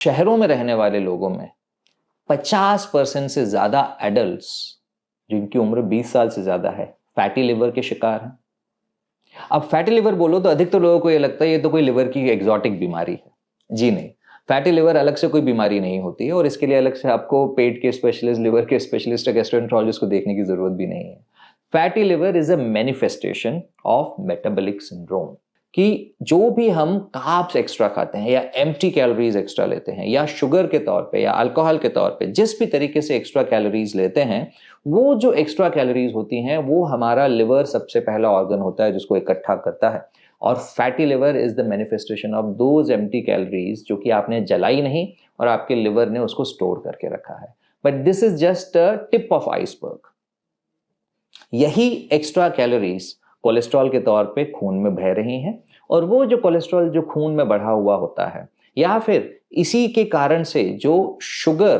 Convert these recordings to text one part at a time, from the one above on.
शहरों में रहने वाले लोगों में 50% से ज्यादा एडल्ट्स जिनकी उम्र 20 साल से ज्यादा है फैटी लिवर के शिकार हैं। अब फैटी लिवर बोलो तो अधिकतर लोगों को यह लगता है ये तो कोई लिवर की एक्सोटिक बीमारी है। जी नहीं, फैटी लिवर अलग से कोई बीमारी नहीं होती है और इसके लिए अलग से आपको पेट के स्पेशलिस्ट, लिवर के स्पेशलिस्ट या गैस्ट्रोएंटरोलॉजिस्ट को देखने की जरूरत भी नहीं है। Fatty liver is a manifestation of metabolic syndrome कि जो भी हम कार्ब्स एक्स्ट्रा खाते हैं या एम्प्टी कैलोरीज एक्स्ट्रा लेते हैं या शुगर के तौर पे या अल्कोहल के तौर पे जिस भी तरीके से एक्स्ट्रा कैलोरीज लेते हैं, वो जो एक्स्ट्रा कैलोरीज होती हैं वो हमारा लिवर सबसे पहला ऑर्गन होता है जिसको इकट्ठा करता है। और fatty liver is the manifestation of those empty calories जो कि आपने जलाई नहीं और आपके लिवर ने उसको स्टोर करके रखा है। But this is just a tip of iceberg. यही एक्स्ट्रा कैलोरीज कोलेस्ट्रॉल के तौर पे खून में बह रही हैं और वो जो कोलेस्ट्रॉल जो खून में बढ़ा हुआ होता है या फिर इसी के कारण से जो शुगर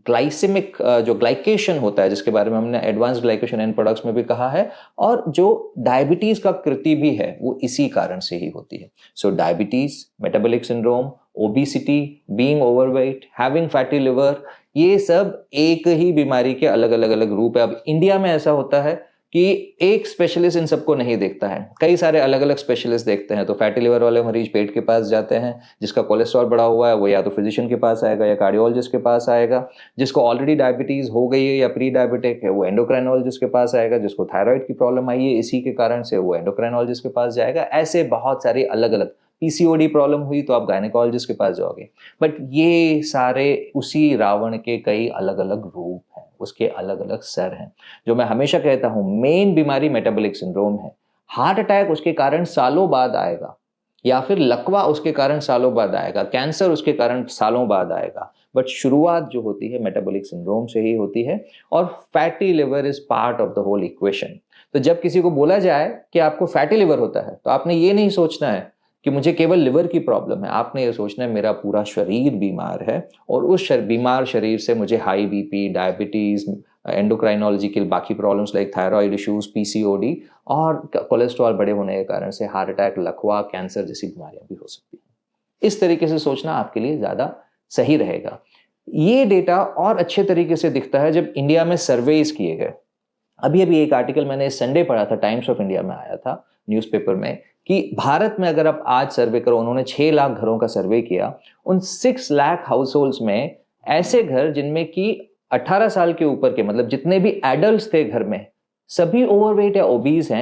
ग्लाइसेमिक जो ग्लाइकेशन होता है जिसके बारे में हमने एडवांस ग्लाइकेशन एंड प्रोडक्ट्स में भी कहा है, और जो डायबिटीज का कृति भी है वो इसी कारण से ही होती है। So diabetes, metabolic syndrome, obesity, being overweight, having fatty liver, ये सब एक ही बीमारी के अलग अलग अलग रूप है। अब इंडिया में ऐसा होता है कि एक स्पेशलिस्ट इन सबको नहीं देखता है, कई सारे अलग अलग स्पेशलिस्ट देखते हैं। तो फैटी लिवर वाले मरीज पेट के पास जाते हैं, जिसका कोलेस्ट्रॉल बढ़ा हुआ है वो या तो फिजिशियन के पास आएगा या कार्डियोलॉजिस्ट के पास आएगा, जिसको ऑलरेडी डायबिटीज हो गई है या प्री डायबिटिक है वो एंडोक्राइनोलॉजिस्ट के पास आएगा, जिसको थायराइड की प्रॉब्लम आई है इसी के कारण से वो एंडोक्राइनोलॉजिस्ट के पास जाएगा। ऐसे बहुत सारे अलग अलग, पीसीओडी प्रॉब्लम हुई तो आप गायनेकोलॉजिस्ट के पास जाओगे। बट ये सारे उसी रावण के कई अलग अलग रूप हैं, उसके अलग अलग सर हैं। जो मैं हमेशा कहता हूं, मेन बीमारी मेटाबॉलिक सिंड्रोम है। हार्ट अटैक उसके कारण सालों बाद आएगा या फिर लकवा उसके कारण सालों बाद आएगा, कैंसर उसके कारण सालों बाद आएगा, बट शुरुआत जो होती है मेटाबॉलिक सिंड्रोम से ही होती है। और fatty liver is part of the whole equation. तो जब किसी को बोला जाए कि आपको फैटी लिवर होता है तो आपने ये नहीं सोचना है कि मुझे केवल लिवर की प्रॉब्लम है, आपने ये सोचना है मेरा पूरा शरीर बीमार है और उस बीमार शरीर से मुझे हाई बीपी, डायबिटीज, एंडोक्राइनोलॉजी के बाकी problems like thyroid issues, PCOD और कोलेस्ट्रॉल बड़े होने के कारण से हार्ट अटैक, लकवा, कैंसर जैसी बीमारियां भी हो सकती हैं। इस तरीके से सोचना आपके लिए ज्यादा सही रहेगा। ये डेटा और अच्छे तरीके से दिखता है जब इंडिया में सर्वेज किए गए। अभी अभी एक आर्टिकल मैंने संडे पढ़ा था, टाइम्स ऑफ इंडिया में आया था न्यूज़पेपर में, कि भारत में अगर आप आज सर्वे करो, उन्होंने 6 लाख घरों का सर्वे किया। उन 6 लाख हाउस होल्ड्स में ऐसे घर जिनमें कि 18 साल के ऊपर के, मतलब जितने भी एडल्ट्स थे घर में, सभी ओवरवेट या ओबीज हैं।